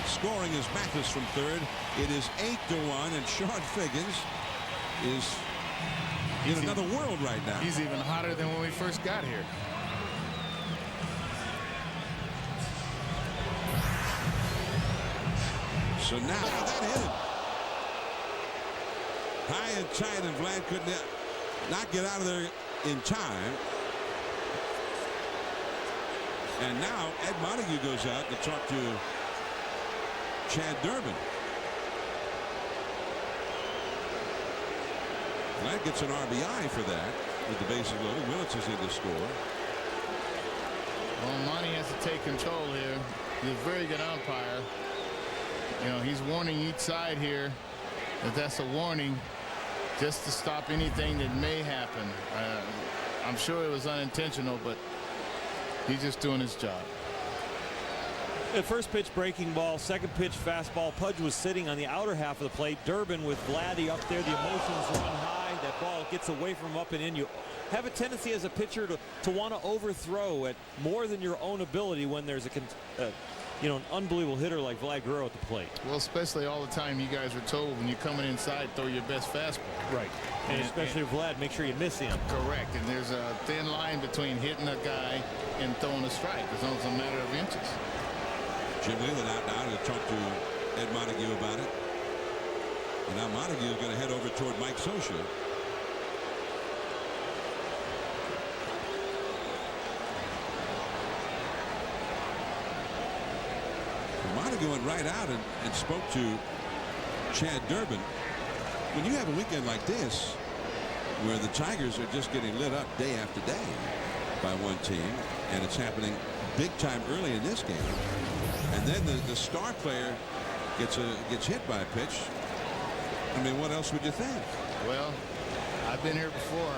S11: Scoring is Mathis from third. It is 8-1, and Sean Figgins is in another world right now.
S5: He's even hotter than when we first got here.
S11: So now that hit him. High and tight, and Vlad could not get out of there in time. And now Ed Montague goes out to talk to Chad Durbin. Vlad gets an RBI for that with the bases loaded. Willits is in to score.
S5: Well, Monty has to take control here. He's a very good umpire. You know, he's warning each side here that that's a warning just to stop anything that may happen. I'm sure it was unintentional, but he's just doing his job.
S12: At first pitch breaking ball, second pitch fastball. Pudge was sitting on the outer half of the plate. Durbin with Vladdy up there. The emotions run high. That ball gets away from up and in. You have a tendency as a pitcher to want to overthrow at more than your own ability when there's an unbelievable hitter like Vlad Guerrero at the plate.
S5: Well, especially all the time you guys were told when you're coming inside, throw your best fastball.
S12: Right. And especially Vlad, make sure you miss him.
S5: Correct. And there's a thin line between hitting a guy and throwing a strike. It's almost a matter of inches.
S11: Jim Leland out now to talk to Ed Montague about it. And now Montague is going to head over toward Mike Scioscia. Flanagan went right out and spoke to Chad Durbin. When you have a weekend like this, where the Tigers are just getting lit up day after day by one team, and it's happening big time early in this game, and then the star player gets hit by a pitch. I mean, what else would you think?
S5: Well, I've been here before.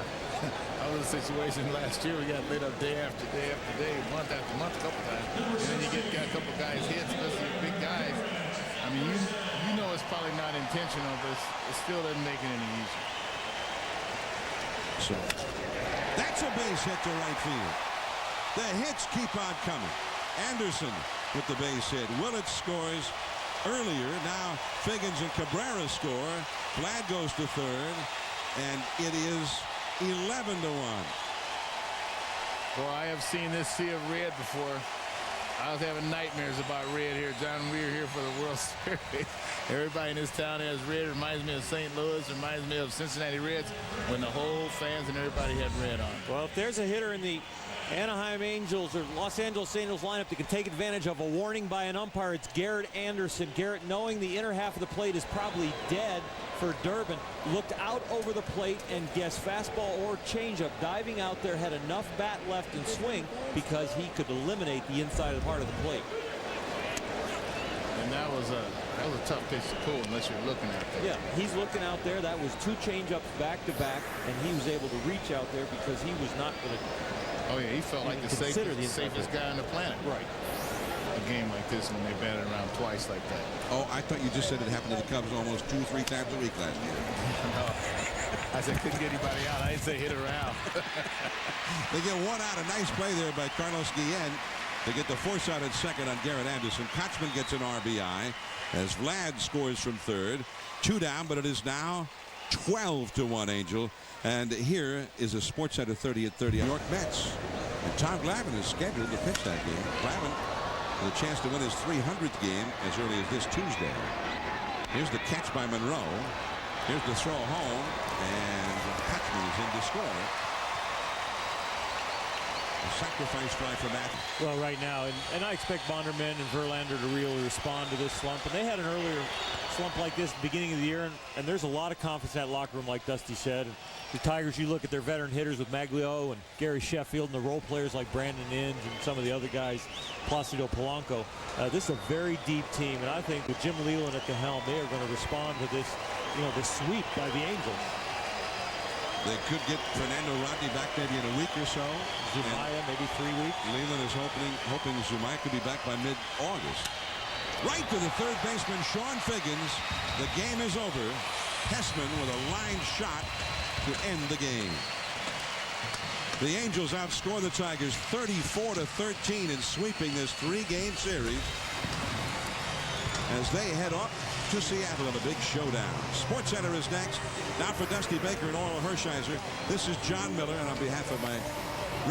S5: I was in a situation last year. We got lit up day after day after day, month after month, a couple times. And then you got a couple guys hit, especially big guys. I mean, you know it's probably not intentional, but it still doesn't make it any easier.
S11: So that's a base hit to right field. The hits keep on coming. Anderson with the base hit. Willett scores earlier. Now Figgins and Cabrera score. Vlad goes to third, and it is 11-1.
S5: Boy, I have seen this sea of red before. I was having nightmares about red here, John. We were here for the World Series. Everybody in this town has red. It reminds me of St. Louis. It reminds me of Cincinnati Reds when the whole fans and everybody had red on.
S12: Well, if there's a hitter in the Anaheim Angels or Los Angeles Angels lineup that can take advantage of a warning by an umpire, it's Garrett Anderson. Garrett, knowing the inner half of the plate is probably dead for Durbin, looked out over the plate and guessed fastball or changeup. Diving out there, had enough bat left and swing because he could eliminate the inside part of the plate.
S5: And that was a tough pitch to pull unless you're looking out there.
S12: Yeah, he's looking out there. That was two changeups back to back, and he was able to reach out there because he was not going to.
S5: Oh yeah, he felt like the safest guy on the planet.
S12: Right.
S5: A game like this when they batted around twice like that.
S11: Oh, I thought you just said it happened to the Cubs almost 2-3 times a week last year.
S5: No, I said couldn't get anybody out. I didn't say hit around.
S11: They get one out. A nice play there by Carlos Guillen to get the force out at second on Garrett Anderson. Kochman gets an RBI as Vlad scores from third. 2 down, but it is now 12-1 Angel. And here is a SportsCenter 30 at 30. New York Mets. And Tom Glavine is scheduled to pitch that game. Glavine with a chance to win his 300th game as early as this Tuesday. Here's the catch by Monroe. Here's the throw home, and Kochman is in to score. A sacrifice fly for Matthews.
S12: Well, right now, and I expect Bonderman and Verlander to really respond to this slump. And they had an earlier slump like this at the beginning of the year, and there's a lot of confidence in that locker room, like Dusty said. The Tigers, you look at their veteran hitters with Maglio and Gary Sheffield, and the role players like Brandon Inge and some of the other guys, Placido Polanco. This is a very deep team, and I think with Jim Leland at the helm, they are going to respond to this, this sweep by the Angels.
S11: They could get Fernando Rodney back maybe in a week or so.
S12: Zumaya, maybe 3 weeks.
S11: Leland is hoping Zumaya could be back by mid-August. Right to the third baseman, Sean Figgins. The game is over. Hessman with a line shot to end the game. The Angels outscore the Tigers 34-13 in sweeping this 3-game series as they head up to Seattle in a big showdown. SportsCenter is next. Now for Dusty Baker and Oral Hershiser, this is John Miller, and on behalf of my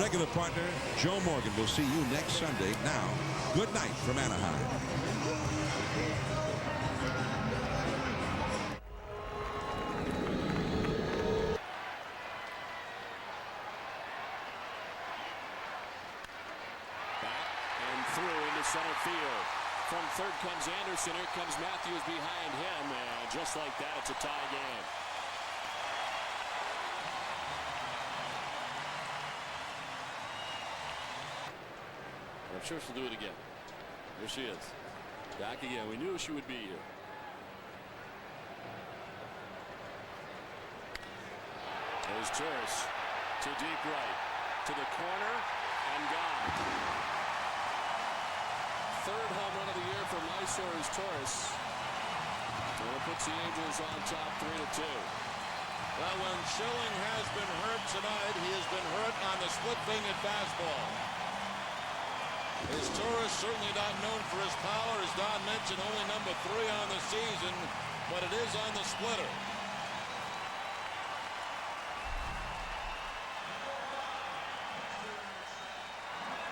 S11: regular partner, Joe Morgan, we'll see you next Sunday. Now, good night from Anaheim.
S13: Center field. From third comes Anderson. Here comes Matthews behind him. And just like that, it's a tie game. I'm sure she'll do it again. Here she is. Back again. We knew she would be here. There's Torres to deep right. To the corner and gone. Third home run of the year for Mysore is Torres. And it puts the Angels on top 3-2.
S14: Well, when Schilling has been hurt tonight, he has been hurt on the split-fingered fastball. His Torres certainly not known for his power. As Don mentioned, only number 3 on the season, but it is on the splitter.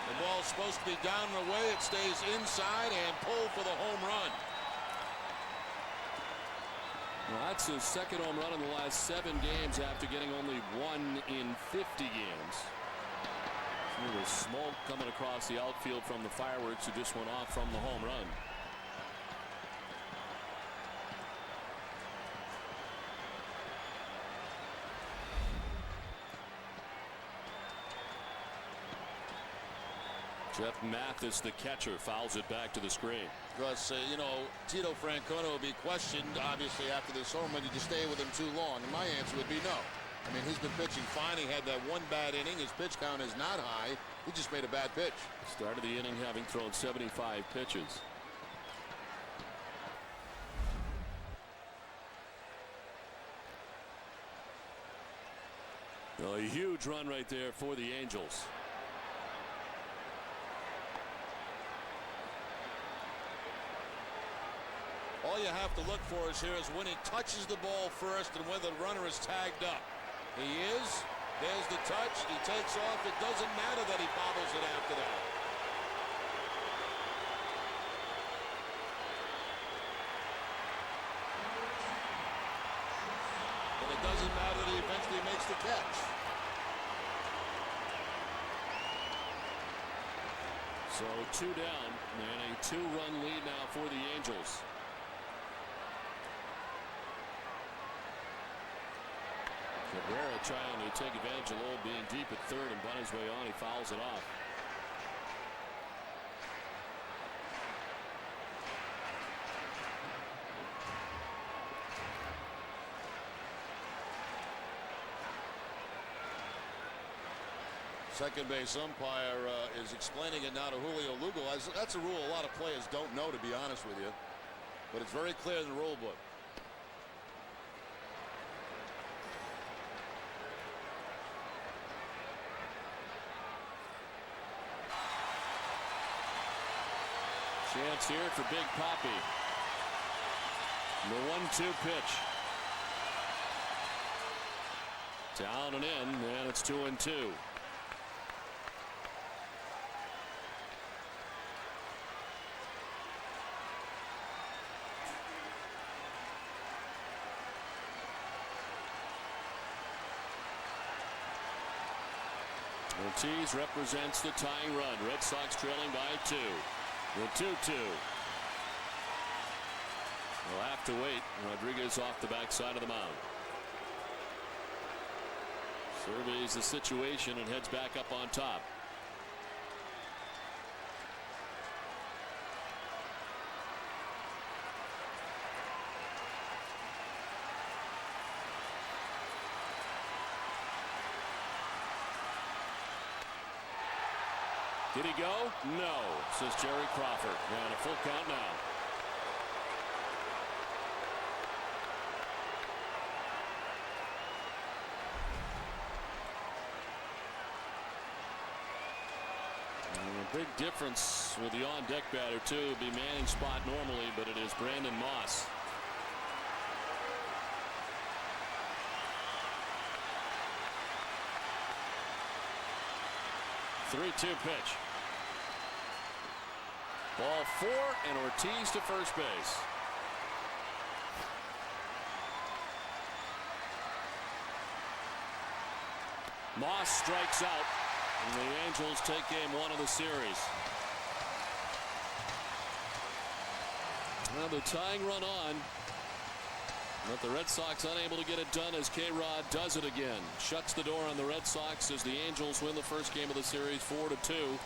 S14: The ball's supposed to be down and away. It stays inside and pull for the home run.
S13: Well, that's his second home run in the last 7 games after getting only 1 in 50 games. A little smoke coming across the outfield from the fireworks who just went off from the home run. Jeff Mathis, the catcher, fouls it back to the screen.
S14: Because, you know, Tito Francona will be questioned, obviously, after this home run. Did you stay with him too long? And my answer would be no. I mean, he's been pitching fine. He had that one bad inning. His pitch count is not high. He just made a bad pitch.
S13: Started the inning having thrown 75 pitches. A huge run right there for the Angels.
S14: All you have to look for is here is when he touches the ball first and whether the runner is tagged up. He is. There's the touch. He takes off. It doesn't matter that he bobbles it after that. But it doesn't matter that he eventually makes the catch.
S13: So 2 down and a 2-run lead now for the Angels. Cabrera trying to take advantage of Lowell being deep at third and bunt his way on. He fouls it off.
S14: Second base umpire is explaining it now to Julio Lugo. That's a rule a lot of players don't know, to be honest with you. But it's very clear in the rule book.
S13: Chance here for Big Poppy. The 1-2 pitch. Down and in, and it's 2-2. Ortiz represents the tying run. Red Sox trailing by 2. The 2-2. We'll have to wait. Rodriguez off the backside of the mound. Surveys the situation and heads back up on top. Did he go? No, says Jerry Crawford. And a full count now. And a big difference with the on-deck batter, too. Would be manning spot normally, but it is Brandon Moss. The 3-2 pitch. Ball 4 and Ortiz to first base. Moss strikes out and the Angels take game 1 of the series. Well, the tying run on, but the Red Sox unable to get it done as K-Rod does it again. Shuts the door on the Red Sox as the Angels win the first game of the series 4-2.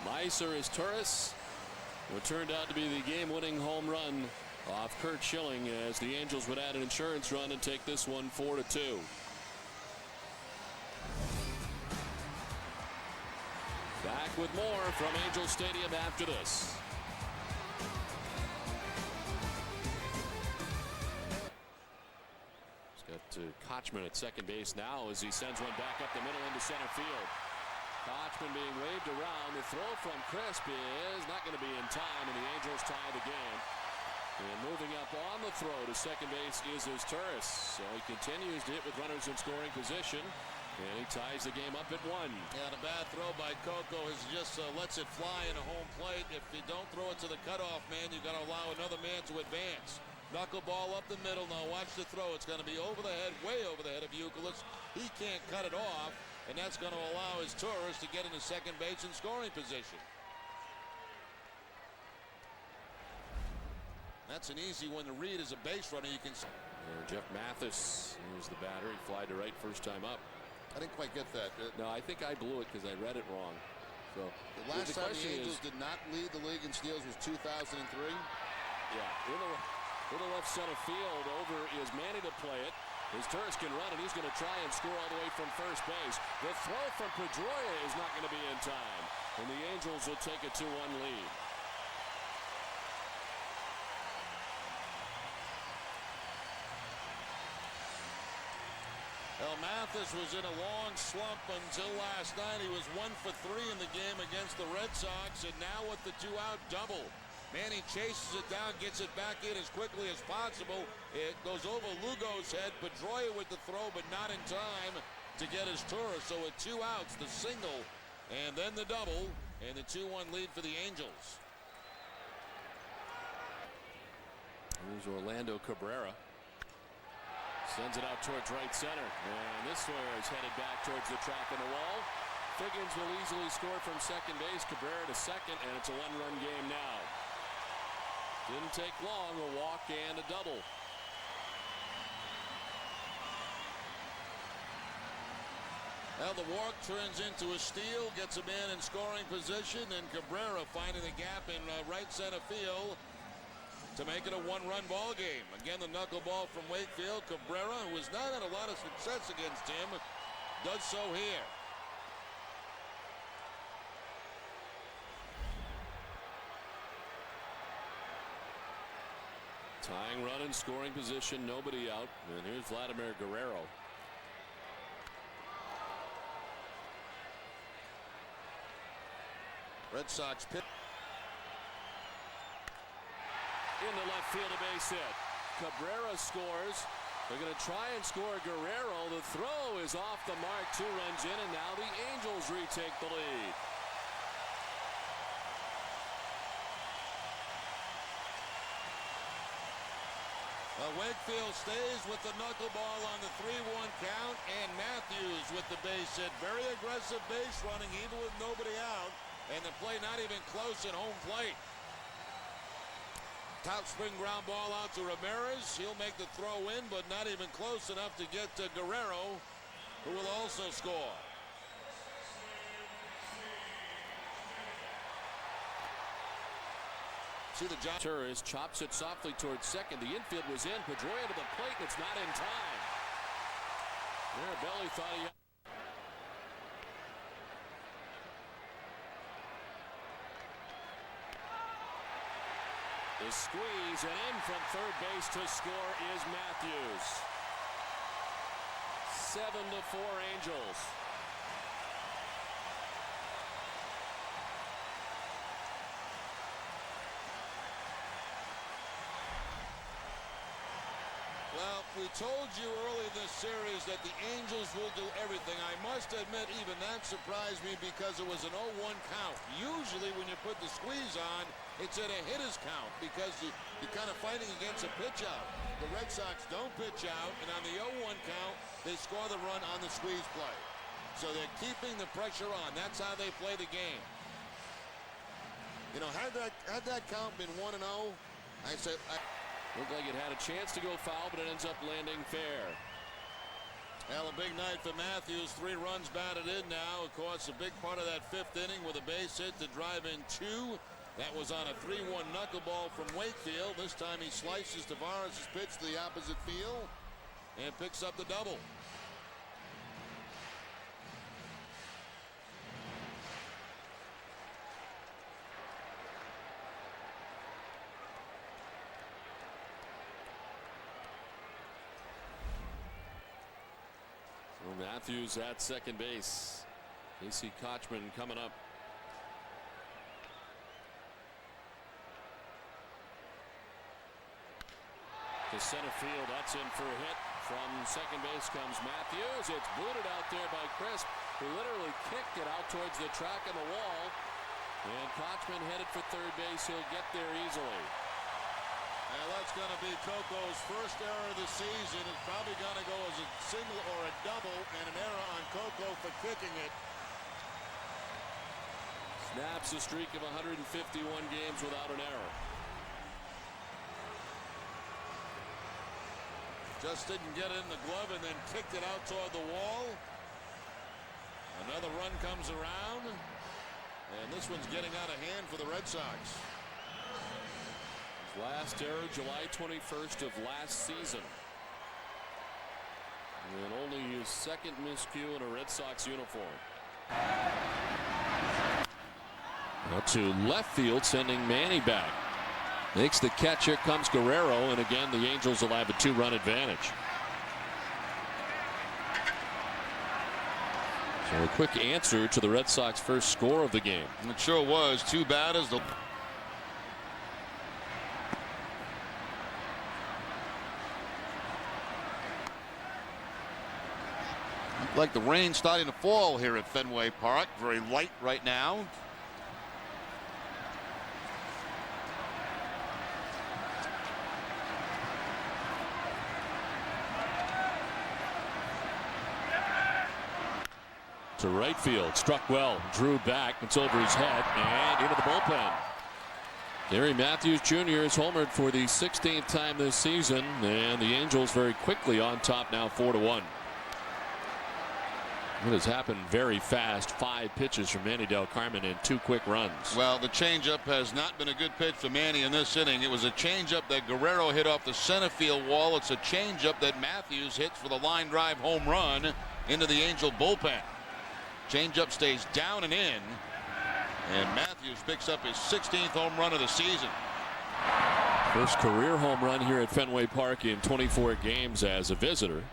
S13: Meiser is Turris. What turned out to be the game-winning home run off Curt Schilling as the Angels would add an insurance run and take this one 4-2. Back with more from Angel Stadium after this. To Kochman at second base now as he sends one back up the middle into center field. Kochman being waved around. The throw from Crisp is not going to be in time, and the Angels tie the game. And moving up on the throw to second base is Turris. So he continues to hit with runners in scoring position, and he ties the game up at 1.
S14: And a bad throw by Coco is just lets it fly in a home plate. If you don't throw it to the cutoff man, you've got to allow another man to advance. Knuckleball up the middle. Now watch the throw. It's going to be over the head, way over the head of Youkilis. He can't cut it off, and that's going to allow his Turris to get into second base in scoring position. That's an easy one to read as a base runner. You can.
S13: Jeff Mathis, here's the batter. He flied to right first time up.
S14: I didn't quite get that.
S13: No, I think I blew it because I read it wrong. So
S5: The last time the Angels
S13: is,
S5: did not lead the league in steals was 2003.
S13: Yeah, in the left center field, over is Manny to play it. His Turris can run, and he's going to try and score all the way from first base. The throw from Pedroia is not going to be in time, and the Angels will take a 2-1 lead.
S14: Mathis was in a long slump until last night. He was 1 for 3 in the game against the Red Sox, and now with the 2-out double. Manny chases it down, gets it back in as quickly as possible. It goes over Lugo's head. Pedroia with the throw, but not in time to get his Turris. So with 2 outs, the single, and then the double, and the 2-1 lead for the Angels.
S13: Here's Orlando Cabrera. Sends it out towards right center. And this is headed back towards the track and the wall. Figgins will easily score from second base. Cabrera to second, and it's a 1-run game now. Didn't take long, a walk and a double.
S14: Well, the walk turns into a steal, gets a man in scoring position, and Cabrera finding the gap in right center field to make it a 1-run ball game. Again, the knuckleball from Wakefield. Cabrera, who has not had a lot of success against him, does so here.
S13: Tying run in scoring position, nobody out. And here's Vladimir Guerrero.
S14: Red Sox pitch.
S13: Into left field, a base hit. Cabrera scores. They're going to try and score Guerrero. The throw is off the mark. 2 runs in, and now the Angels retake the lead.
S14: Wakefield stays with the knuckleball on the 3-1 count, and Matthews with the base hit. Very aggressive base running, even with nobody out, and the play not even close at home plate. Top spin ground ball out to Ramirez. He'll make the throw in, but not even close enough to get to Guerrero, who will also score. See the job.
S13: Turris chops it softly towards second. The infield was in. Pedroia to the plate, and it's not in time. Mirabelli thought he... The squeeze, and in from third base to score is Matthews. 7-4 Angels.
S14: Well, we told you early this series that the Angels will do everything. I must admit, even that surprised me because it was an 0-1 count. Usually when you put the squeeze on, it's at a hitter's count because you're kind of fighting against a pitch out. The Red Sox don't pitch out, and on the 0-1 count, they score the run on the squeeze play. So they're keeping the pressure on. That's how they play the game. You know, had that count been 1-0, I say...
S13: Looked like it had a chance to go foul, but it ends up landing fair.
S14: Well, a big night for Matthews. 3 runs batted in now. Of course, a big part of that 5th inning with a base hit to drive in 2. That was on a 3-1 knuckleball from Wakefield. This time he slices Tavares' pitch to the opposite field and picks up the double.
S13: Matthews at second base. Casey Kochman coming up. To center field, that's in for a hit. From second base comes Matthews. It's booted out there by Crisp, who literally kicked it out towards the track and the wall. And Kochman headed for third base. He'll get there easily.
S14: And that's going to be Coco's first error of the season. It's probably going to go as a single or a double, and an error on Coco for kicking it.
S13: Snaps a streak of 151 games without an error.
S14: Just didn't get it in the glove and then kicked it out toward the wall. Another run comes around. And this one's getting out of hand for the Red Sox.
S13: His last error July 21st of last season. And only his second miscue in a Red Sox uniform. Now to left field, sending Manny back. Makes the catch. Here comes Guerrero, and again the Angels will have a 2-run advantage. So a quick answer to the Red Sox first score of the game.
S14: It sure was. Too bad as the like the rain starting to fall here at Fenway Park. Very light right now.
S13: To right field, struck well, drew back, it's over his head and into the bullpen. Gary Matthews Jr. is homered for the 16th time this season, and the Angels very quickly on top now 4-1. It has happened very fast. 5 pitches from Manny Del Carmen and 2 quick runs.
S14: Well, the changeup has not been a good pitch for Manny in this inning. It was a changeup that Guerrero hit off the center field wall. It's a changeup that Matthews hits for the line drive home run into the Angel bullpen. Changeup stays down and in, and Matthews picks up his 16th home run of the season.
S13: First career home run here at Fenway Park in 24 games as a visitor.